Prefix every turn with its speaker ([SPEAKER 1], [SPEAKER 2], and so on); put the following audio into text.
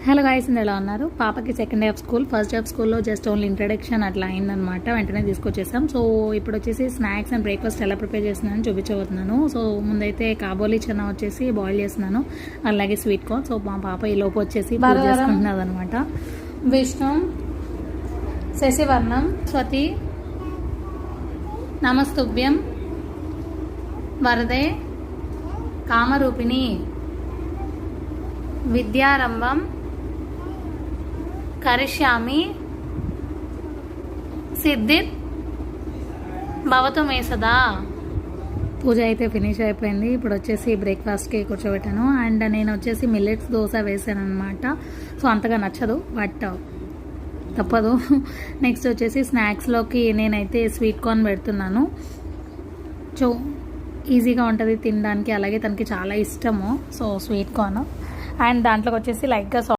[SPEAKER 1] Hello guys, ఎలా ఉన్నారు? పాపకి second day of school, first day of స్కూల్లో జస్ట్ ఓన్లీ ఇంట్రడక్షన్ అట్లా అయిందనమాట. వెంటనే తీసుకొచ్చేసాం. సో ఇప్పుడు వచ్చేసి స్నాక్స్ అండ్ బ్రేక్ఫాస్ట్ ఎలా ప్రిపేర్ చేస్తున్నాను చూపించబోతున్నాను. సో ముందైతే కాబోలి చనా వచ్చేసి బాయిల్ చేస్తున్నాను, అలాగే స్వీట్ కార్న్. సో మా పాప ఈ లోపు వచ్చేసి పూజ చేసుకుంటున్నది అనమాట.
[SPEAKER 2] విష్ణు శశివర్ణం
[SPEAKER 1] స్వతి నమస్తుభ్యం వరదే కామరూపిణి విద్యారంభం కరిష్యామి సిద్ధిత్ భవతు మే సదా. పూజ అయితే ఫినిష్ అయిపోయింది. ఇప్పుడు వచ్చేసి బ్రేక్ఫాస్ట్కి కూర్చోబెట్టాను. అండ్ నేను వచ్చేసి మిల్లెట్స్ దోశ వేసాను అనమాట. సో అంతగా నచ్చదు, బట్ తప్పదు. నెక్స్ట్ వచ్చేసి స్నాక్స్లోకి నేనైతే స్వీట్ కార్న్ పెడుతున్నాను. సో ఈజీగా ఉంటుంది తినడానికి, అలాగే తనకి చాలా ఇష్టము. సో స్వీట్ కార్న్ అండ్ దాంట్లోకి వచ్చేసి లైట్గా